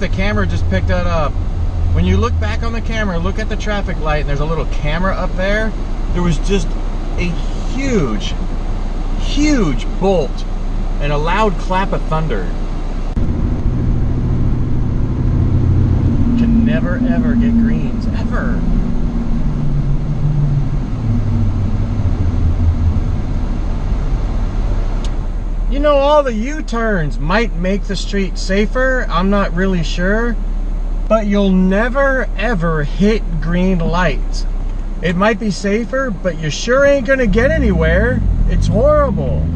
the camera just picked that up. When you look back on the camera, look at the traffic light, and there's a little camera up there. There was just a huge, huge bolt and a loud clap of thunder. Can never ever get greens, ever. You know, all the U-turns might make the street safer. I'm not really sure. But you'll never ever hit green lights. It might be safer, but you sure ain't gonna get anywhere. It's horrible.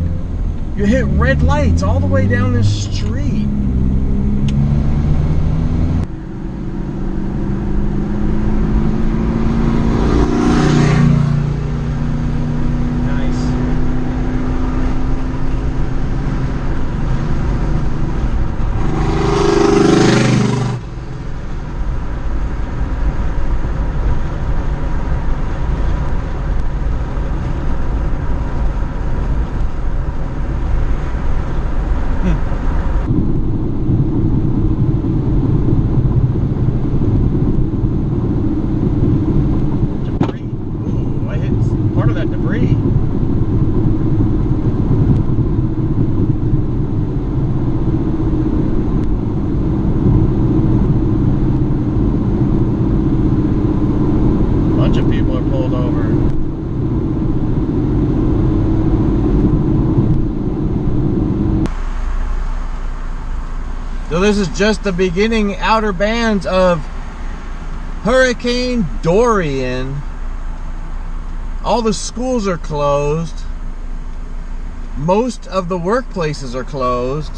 You hit red lights all the way down this street. So this is just the beginning outer bands of Hurricane Dorian. All the schools are closed. Most of the workplaces are closed.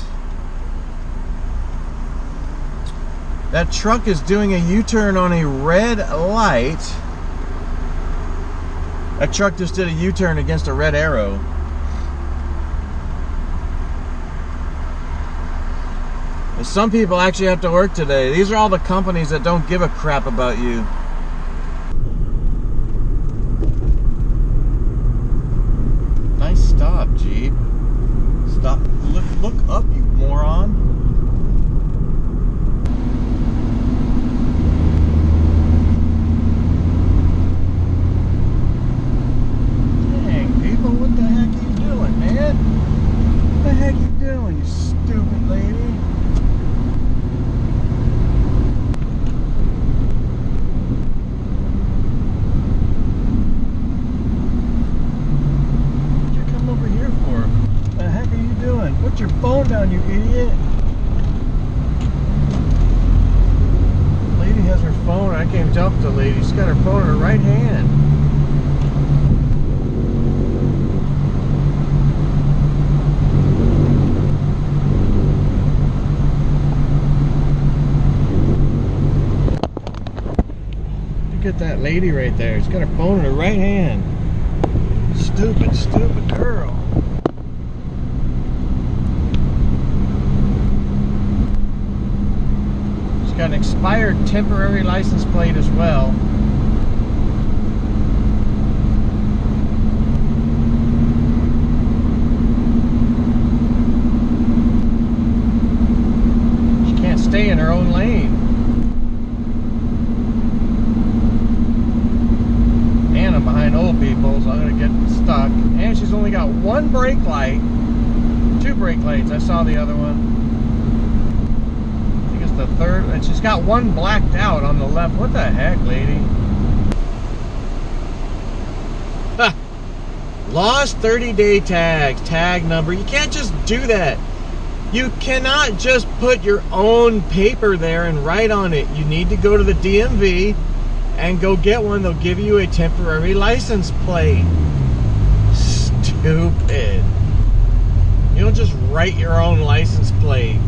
That truck is doing a U-turn on a red light. That truck just did a U-turn against a red arrow. Some people actually have to work today. These are all the companies that don't give a crap about you. Nice stop, Jeep. Stop. Look up, you moron. Dang, people, what the heck are you doing, man? What the heck are you doing, you stupid lady? Put your phone down, you idiot. Lady has her phone. I can't tell if the lady. She's got her phone in her right hand. Look at that lady right there. She's got her phone in her right hand. Stupid, stupid girl. Got an expired temporary license plate as well. She can't stay in her own lane. And I'm behind old people, so I'm gonna get stuck. And she's only got one brake light. Two brake lights. I saw the other one. The third, and she's got one blacked out on the left. What the heck, lady? Ha! Lost 30-day tags, tag number. You can't just do that. You cannot just put your own paper there and write on it. You need to go to the DMV and go get one. They'll give you a temporary license plate. Stupid. You don't just write your own license plate.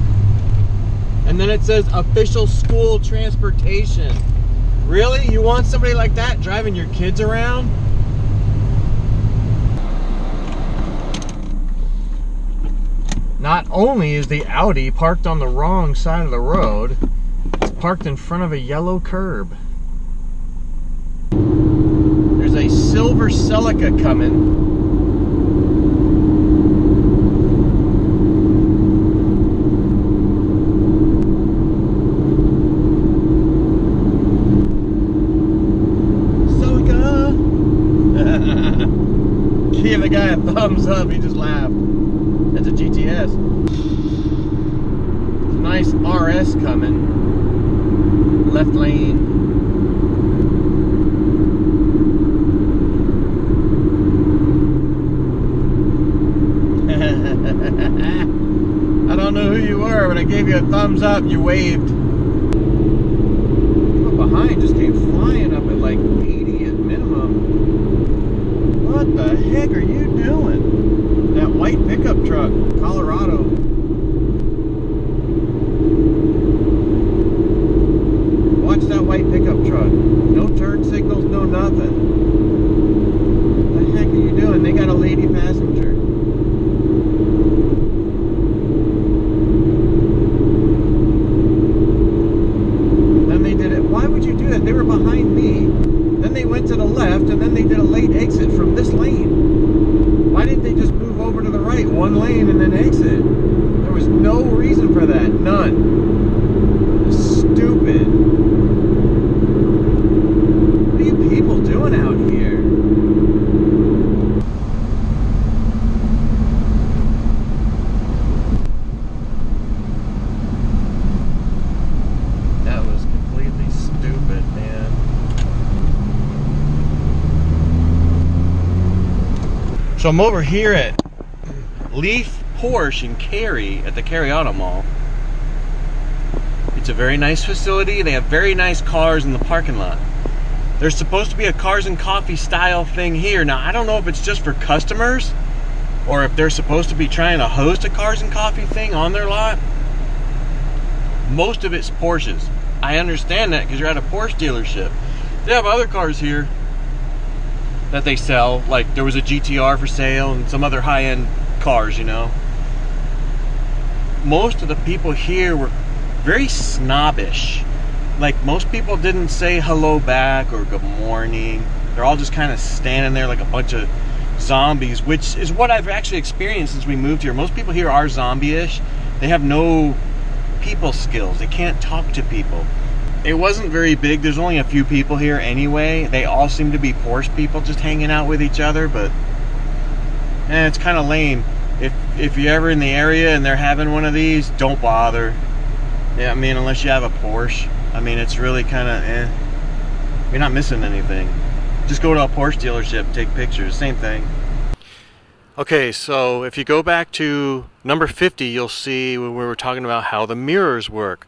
And then it says official school transportation. Really? You want somebody like that driving your kids around? Not only is the Audi parked on the wrong side of the road, it's parked in front of a yellow curb. There's a silver Celica coming. thumbs up. He just laughed. That's a GTS. It's a nice RS coming. Left lane. I don't know who you were, but I gave you a thumbs up and you waved. People behind just came flying up at like 80 at minimum. What the heck are you doing? That white pickup truck, Colorado. Watch that white pickup truck. No turn signals, no nothing. What the heck are you doing? They got a lady passenger. They were behind me, then they went to the left, and then they did a late exit from this lane. Why didn't they just move over to the right, one lane, and then exit? There was no reason for that, none. Stupid. What are you people doing out here? So I'm over here at Leaf Porsche in Cary at the Cary Auto Mall. It's a very nice facility. They have very nice cars in the parking lot. There's supposed to be a cars and coffee style thing here. Now, I don't know if it's just for customers or if they're supposed to be trying to host a cars and coffee thing on their lot. Most of it's Porsches. I understand that because you're at a Porsche dealership. They have other cars here that they sell, like there was a GTR for sale and some other high-end cars, you know. Most of the people here were very snobbish. Like most people didn't say hello back or good morning. They're all just kind of standing there like a bunch of zombies, which is what I've actually experienced since we moved here. Most people here are zombie-ish. They have no people skills. They can't talk to people. It wasn't very big. There's only a few people here anyway. They all seem to be Porsche people just hanging out with each other, but it's kind of lame. If you're ever in the area and they're having one of these, don't bother. Yeah, I mean, unless you have a Porsche. I mean, it's really kind of You're not missing anything. Just go to a Porsche dealership, take pictures, same thing. Okay, so if you go back to number 50, you'll see when we were talking about how the mirrors work.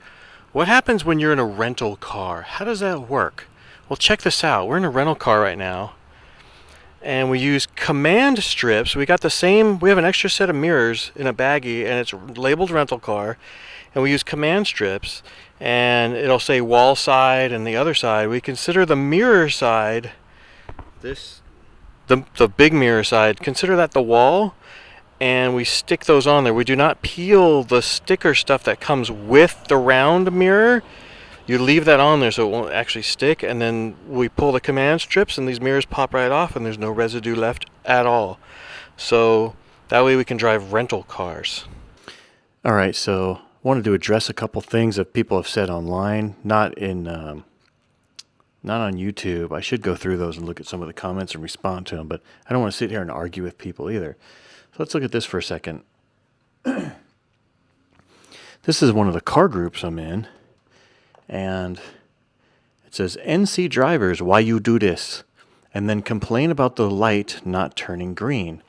What happens when you're in a rental car? How does that work? Well, check this out. We're in a rental car right now, and we use command strips. We have an extra set of mirrors in a baggie, and it's labeled rental car, and we use command strips, and it'll say wall side and the other side. We consider the mirror side, the big mirror side, consider that the wall, and we stick those on there. We do not peel the sticker stuff that comes with the round mirror. You leave that on there so it won't actually stick, and then we pull the command strips and these mirrors pop right off and there's no residue left at all. So that way we can drive rental cars. Alright, so I wanted to address a couple things that people have said online, not on YouTube. I should go through those and look at some of the comments and respond to them, but I don't want to sit here and argue with people either. So let's look at this for a second. This is one of the car groups I'm in, and it says, NC drivers, why you do this? And then complain about the light not turning green.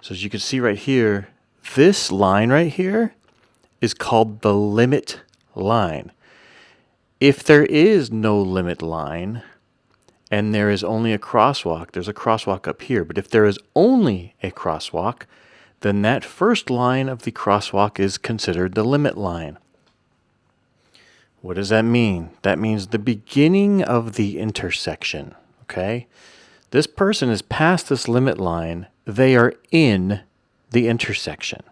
So as you can see right here, this line right here is called the limit line. If there is no limit line, and there is only a crosswalk, there's a crosswalk up here, but if there is only a crosswalk, then that first line of the crosswalk is considered the limit line. What does that mean? That means the beginning of the intersection, okay? This person is past this limit line. They are in the intersection.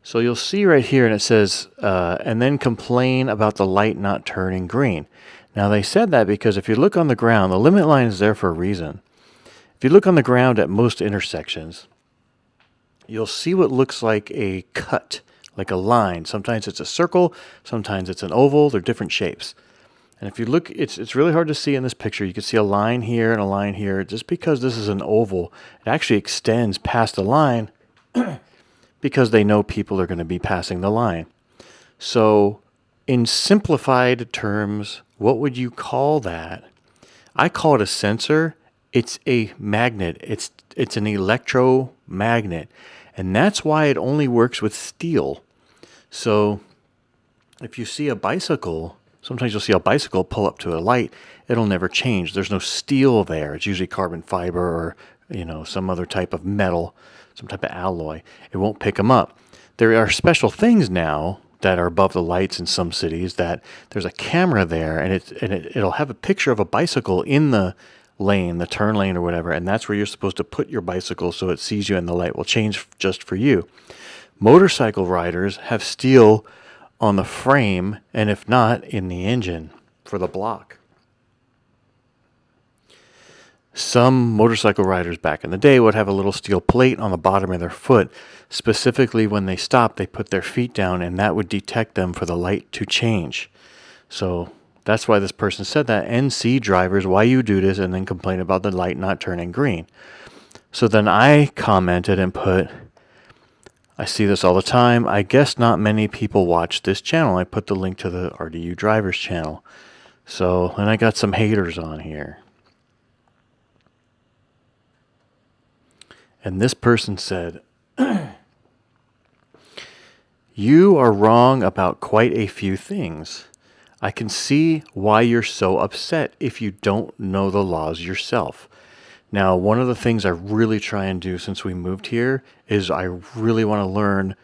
So you'll see right here, and it says, and then complain about the light not turning green. Now they said that because if you look on the ground, the limit line is there for a reason. If you look on the ground at most intersections, you'll see what looks like a cut, like a line. Sometimes it's a circle, sometimes it's an oval. They're different shapes. And if you look, it's really hard to see in this picture. You can see a line here and a line here. Just because this is an oval, it actually extends past the line because they know people are going to be passing the line. So in simplified terms, what would you call that? I call it a sensor. It's a magnet. It's an electromagnet. And that's why it only works with steel. So if you see a bicycle, sometimes you'll see a bicycle pull up to a light, it'll never change. There's no steel there. It's usually carbon fiber or, some other type of metal, some type of alloy. It won't pick them up. There are special things now that are above the lights in some cities that there's a camera there, and it'll have a picture of a bicycle in the lane, the turn lane or whatever, and that's where you're supposed to put your bicycle so it sees you and the light will change just for you. Motorcycle riders have steel on the frame, and if not, in the engine for the block. Some motorcycle riders back in the day would have a little steel plate on the bottom of their foot. Specifically, when they stopped, they put their feet down, and that would detect them for the light to change. So that's why this person said that. NC drivers, why you do this, and then complain about the light not turning green. So then I commented and put, I see this all the time. I guess not many people watch this channel. I put the link to the RDU drivers channel. So, and I got some haters on here. And this person said, you are wrong about quite a few things. I can see why you're so upset if you don't know the laws yourself. Now, one of the things I really try and do since we moved here is I really want to learn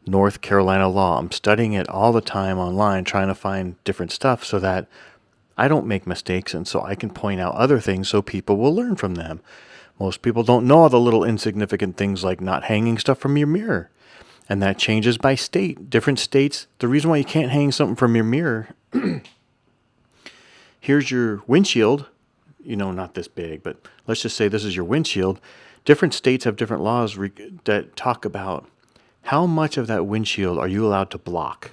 North Carolina law. I'm studying it all the time online, trying to find different stuff so that I don't make mistakes and so I can point out other things so people will learn from them. Most people don't know all the little insignificant things like not hanging stuff from your mirror. And that changes by state. Different states, the reason why you can't hang something from your mirror, here's your windshield, not this big, but let's just say this is your windshield. Different states have different laws that talk about how much of that windshield are you allowed to block.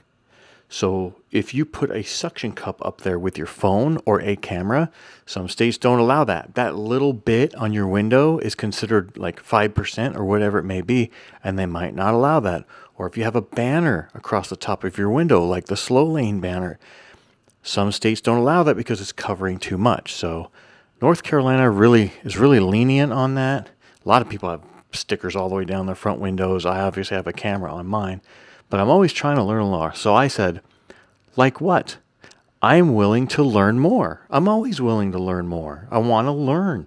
So if you put a suction cup up there with your phone or a camera, some states don't allow that. That little bit on your window is considered like 5% or whatever it may be, and they might not allow that. Or if you have a banner across the top of your window, like the slow lane banner, some states don't allow that because it's covering too much. So North Carolina is really lenient on that. A lot of people have stickers all the way down their front windows. I obviously have a camera on mine. But I'm always trying to learn law. So I said, like what? I'm willing to learn more. I'm always willing to learn more. I want to learn.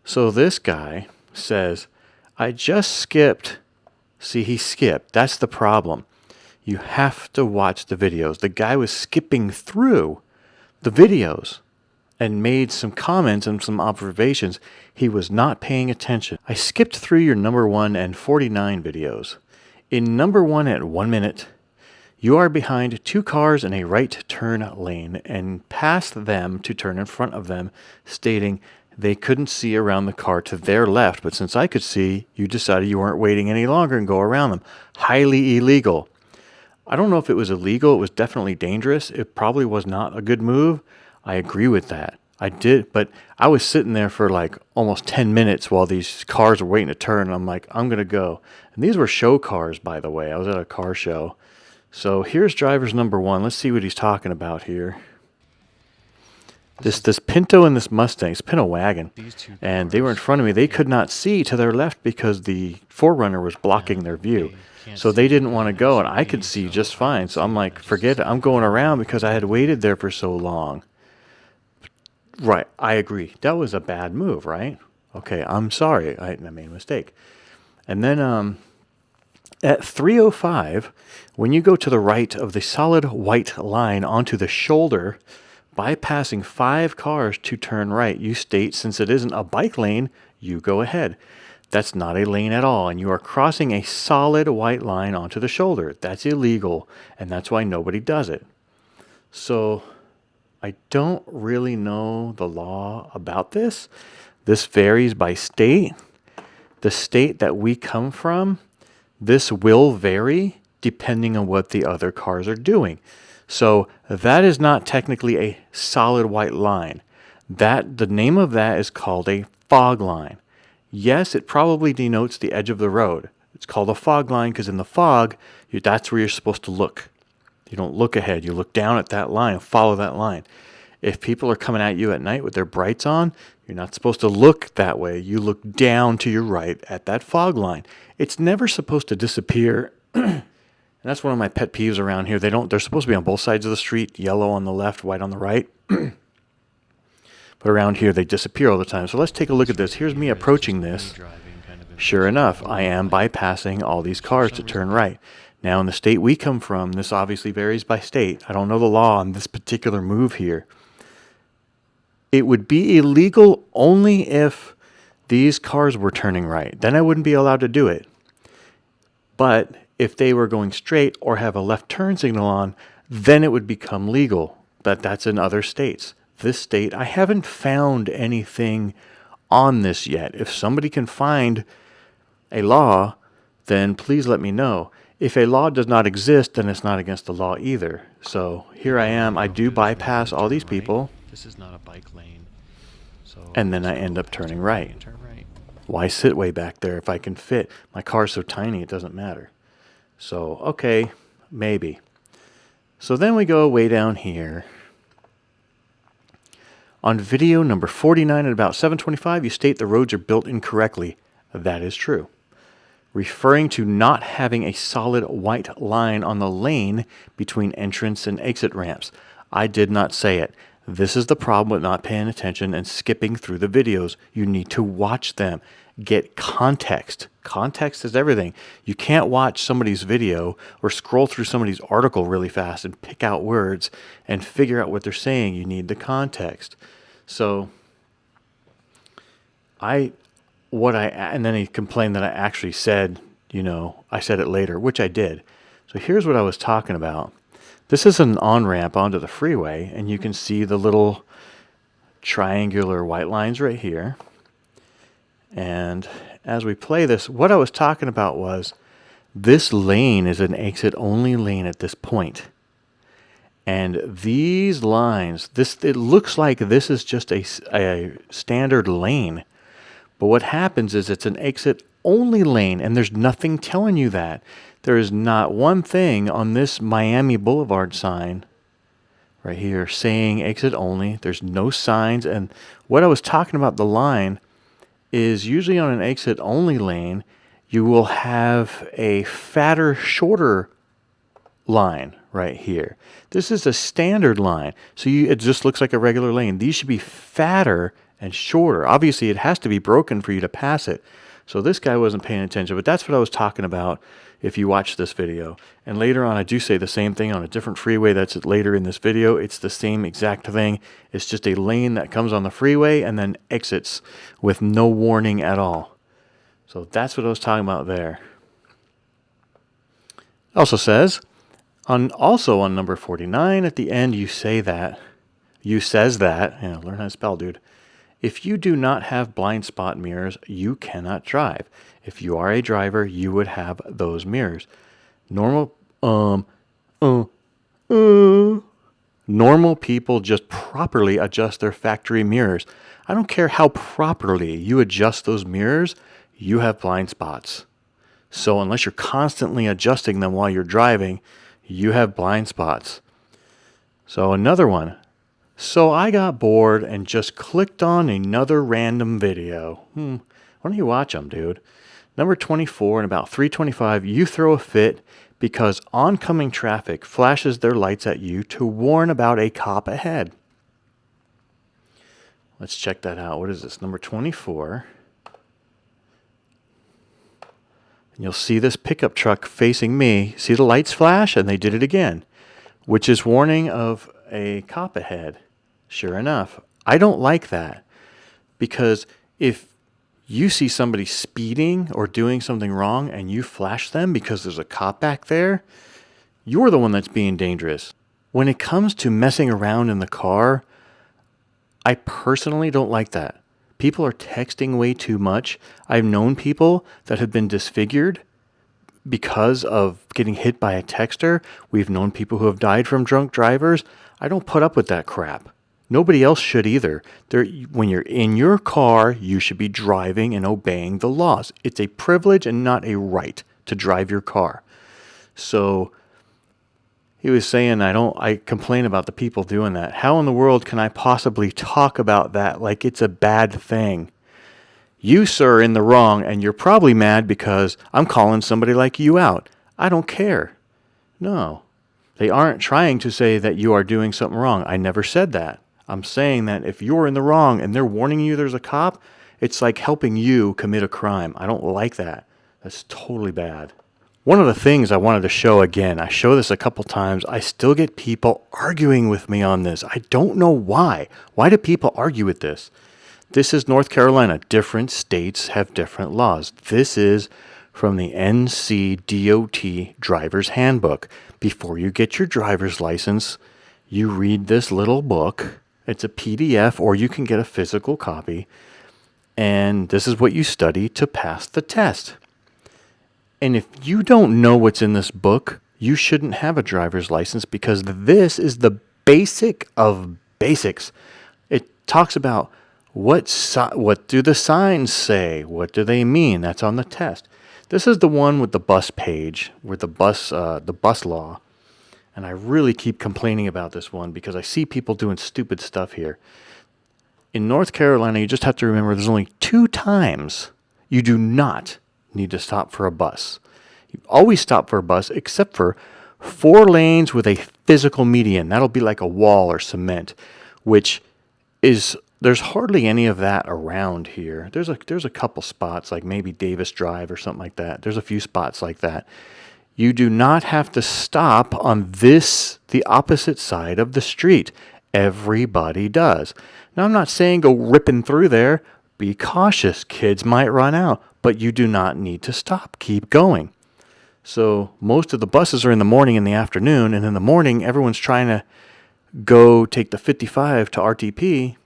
So this guy says, I just skipped. See, he skipped. That's the problem. You have to watch the videos. The guy was skipping through the videos and made some comments and some observations. He was not paying attention. I skipped through your number 1 and 49 videos. In number 1 at 1 minute, you are behind 2 cars in a right turn lane and passed them to turn in front of them, stating they couldn't see around the car to their left, but since I could see, you decided you weren't waiting any longer and go around them. Highly illegal. I don't know if it was illegal. It was definitely dangerous. It probably was not a good move. I agree with that. I did, but I was sitting there for like almost 10 minutes while these cars were waiting to turn. And I'm like, I'm going to go. And these were show cars, by the way. I was at a car show. So here's driver's number 1. Let's see what he's talking about here. This Pinto and this Mustang, it's Pinto wagon, and they were in front of me. They could not see to their left because the 4Runner was blocking their view. So they didn't want to go, and I could see just fine. So I'm like, forget it. I'm going around because I had waited there for so long. Right, I agree. That was a bad move, right? Okay, I'm sorry. I made a mistake. And then at 3:05, when you go to the right of the solid white line onto the shoulder, bypassing 5 cars to turn right, you state since it isn't a bike lane, you go ahead. That's not a lane at all, and you are crossing a solid white line onto the shoulder. That's illegal, and that's why nobody does it. So I don't really know the law about this. This varies by state. The state that we come from, this will vary depending on what the other cars are doing. So that is not technically a solid white line. The name of that is called a fog line. Yes, it probably denotes the edge of the road. It's called a fog line because in the fog, that's where you're supposed to look. You don't look ahead. You look down at that line and follow that line. If people are coming at you at night with their brights on, you're not supposed to look that way. You look down to your right at that fog line. It's never supposed to disappear. And that's one of my pet peeves around here. They're supposed to be on both sides of the street, yellow on the left, white on the right. But around here, they disappear all the time. So let's take a look at this. Here's me approaching this. Sure enough, I am bypassing all these cars to turn right. Now, in the state we come from, this obviously varies by state. I don't know the law on this particular move here. It would be illegal only if these cars were turning right. Then I wouldn't be allowed to do it. But if they were going straight or have a left turn signal on, then it would become legal. But that's in other states. This state, I haven't found anything on this yet. If somebody can find a law, then please let me know. If a law does not exist, then it's not against the law either. So here I am. I do bypass all these people. This is not a bike lane. And then I end up turning right. Why sit way back there if I can fit? My car's so tiny it doesn't matter. So, okay, maybe. So then we go way down here. On video number 49 at about 7:25, you state the roads are built incorrectly. That is true. Referring to not having a solid white line on the lane between entrance and exit ramps. I did not say it. This is the problem with not paying attention and skipping through the videos. You need to watch them. Get context. Context is everything. You can't watch somebody's video or scroll through somebody's article really fast and pick out words and figure out what they're saying. You need the context. So and then he complained that I actually said, I said it later, which I did. So here's what I was talking about. This is an on-ramp onto the freeway, and you can see the little triangular white lines right here. And as we play this, what I was talking about was this lane is an exit-only lane at this point. And these lines, it looks like this is just a standard lane. But what happens is it's an exit-only lane, and there's nothing telling you that. There is not one thing on this Miami Boulevard sign right here saying exit only. There's no signs. And what I was talking about, the line, is usually on an exit-only lane, you will have a fatter, shorter line right here. This is a standard line, so it just looks like a regular lane. These should be fatter and shorter. Obviously, it has to be broken for you to pass it. So this guy wasn't paying attention, but that's what I was talking about if you watch this video. And later on, I do say the same thing on a different freeway that's later in this video. It's the same exact thing. It's just a lane that comes on the freeway and then exits with no warning at all. So that's what I was talking about there. Also says, also on number 49, at the end, you says that, learn how to spell, dude. If you do not have blind spot mirrors, you cannot drive. If you are a driver, you would have those mirrors. Normal people just properly adjust their factory mirrors. I don't care how properly you adjust those mirrors, you have blind spots. So unless you're constantly adjusting them while you're driving, you have blind spots. So another one. So I got bored and just clicked on another random video. Why don't you watch them, dude? Number 24 and about 3:25, you throw a fit because oncoming traffic flashes their lights at you to warn about a cop ahead. Let's check that out. What is this? Number 24. And you'll see this pickup truck facing me. See the lights flash? And they did it again, which is warning of a cop ahead. Sure enough, I don't like that, because if you see somebody speeding or doing something wrong and you flash them because there's a cop back there, you're the one that's being dangerous. When it comes to messing around in the car, I personally don't like that. People are texting way too much. I've known people that have been disfigured because of getting hit by a texter. We've known people who have died from drunk drivers. I don't put up with that crap. Nobody else should either. When you're in your car, you should be driving and obeying the laws. It's a privilege and not a right to drive your car. So he was saying, I complain about the people doing that. How in the world can I possibly talk about that like it's a bad thing? You, sir, are in the wrong, and you're probably mad because I'm calling somebody like you out. I don't care. No. They aren't trying to say that you are doing something wrong. I never said that. I'm saying that if you're in the wrong and they're warning you there's a cop, it's like helping you commit a crime. I don't like that. That's totally bad. One of the things I wanted to show again, I show this a couple times, I still get people arguing with me on this. I don't know why. Why do people argue with this? This is North Carolina. Different states have different laws. This is from the NCDOT Driver's Handbook. Before you get your driver's license, you read this little book. It's a PDF, or you can get a physical copy. And this is what you study to pass the test. And if you don't know what's in this book, you shouldn't have a driver's license, because this is the basic of basics. It talks about what do the signs say? What do they mean? That's on the test. This is the one with the bus page, with the bus law. And I really keep complaining about this one because I see people doing stupid stuff here. In North Carolina, you just have to remember there's only 2 times you do not need to stop for a bus. You always stop for a bus except for 4 lanes with a physical median. That'll be like a wall or cement, which is, there's hardly any of that around here. There's a couple spots, like maybe Davis Drive or something like that. There's a few spots like that. You do not have to stop on the opposite side of the street. Everybody does. Now, I'm not saying go ripping through there. Be cautious. Kids might run out, but you do not need to stop. Keep going. So most of the buses are in the morning and the afternoon, and in the morning, everyone's trying to go take the 55 to RTP.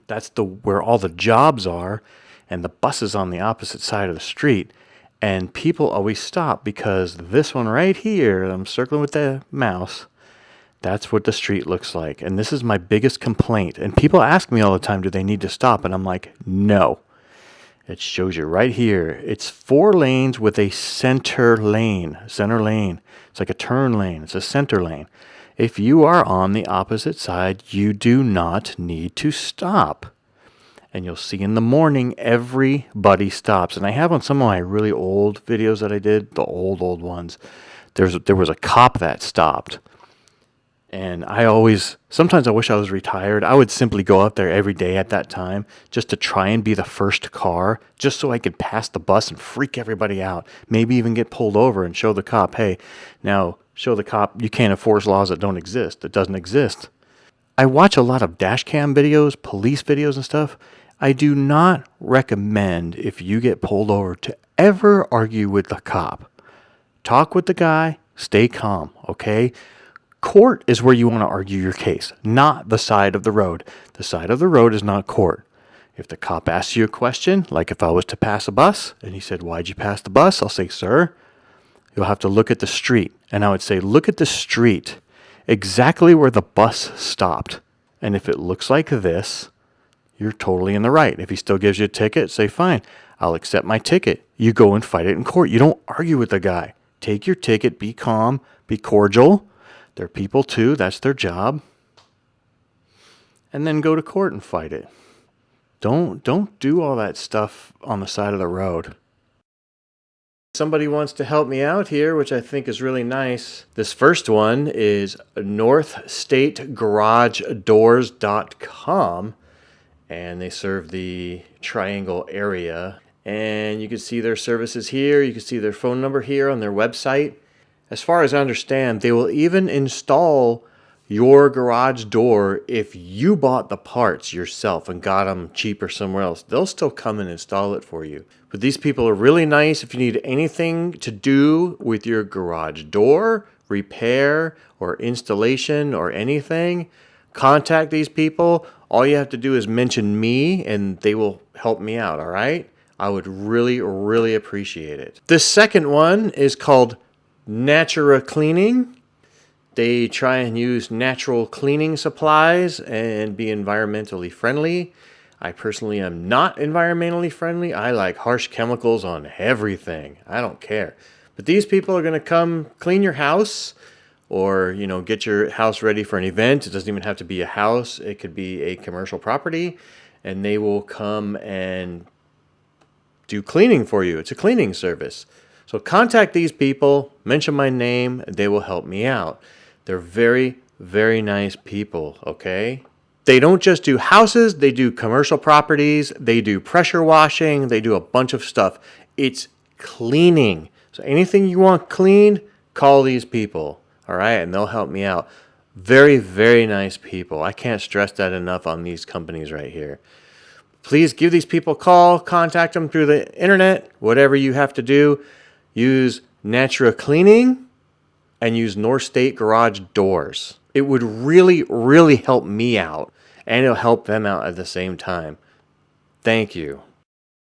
That's where all the jobs are, and the bus is on the opposite side of the street. And people always stop because this one right here, I'm circling with the mouse, that's what the street looks like. And this is my biggest complaint. And people ask me all the time, do they need to stop? And I'm like, no. It shows you right here. It's 4 lanes with a center lane. Center lane. It's like a turn lane. It's a center lane. If you are on the opposite side, you do not need to stop. And you'll see in the morning, everybody stops. And I have on some of my really old videos that I did, the old ones, there was a cop that stopped. And sometimes I wish I was retired. I would simply go out there every day at that time just to try and be the first car, just so I could pass the bus and freak everybody out. Maybe even get pulled over and show the cop, hey, now show the cop you can't enforce laws that don't exist. It doesn't exist. I watch a lot of dash cam videos, police videos and stuff. I do not recommend, if you get pulled over, to ever argue with the cop. Talk with the guy, stay calm, okay? Court is where you want to argue your case, not the side of the road. The side of the road is not court. If the cop asks you a question, like if I was to pass a bus, and he said, why'd you pass the bus? I'll say, sir, you'll have to look at the street. And I would say, look at the street, exactly where the bus stopped. And if it looks like this, you're totally in the right. If he still gives you a ticket, say, fine, I'll accept my ticket. You go and fight it in court. You don't argue with the guy. Take your ticket, be calm, be cordial. They're people too, that's their job. And then go to court and fight it. Don't do all that stuff on the side of the road. Somebody wants to help me out here, which I think is really nice. This first one is northstategaragedoors.com, and they serve the Triangle area. And you can see their services here. You can see their phone number here on their website. As far as I understand, they will even install your garage door if you bought the parts yourself and got them cheaper somewhere else. They'll still come and install it for you. But these people are really nice. If you need anything to do with your garage door, repair, or installation, or anything, contact these people. All you have to do is mention me and they will help me out, all right? I would really, really appreciate it. The second one is called Natura Cleaning. They try and use natural cleaning supplies and be environmentally friendly. I personally am not environmentally friendly. I like harsh chemicals on everything. I don't care. But these people are going to come clean your house or, get your house ready for an event. It doesn't even have to be a house. It could be a commercial property, and they will come and do cleaning for you. It's a cleaning service. So contact these people, mention my name, they will help me out. They're very, very nice people, okay? They don't just do houses, they do commercial properties, they do pressure washing, they do a bunch of stuff. It's cleaning. So anything you want cleaned, call these people, all right? And they'll help me out. Very, very nice people. I can't stress that enough on these companies right here. Please give these people a call, contact them through the internet, whatever you have to do. Use Natura Cleaning and use North State Garage Doors. It would really, really help me out, and it'll help them out at the same time. Thank you.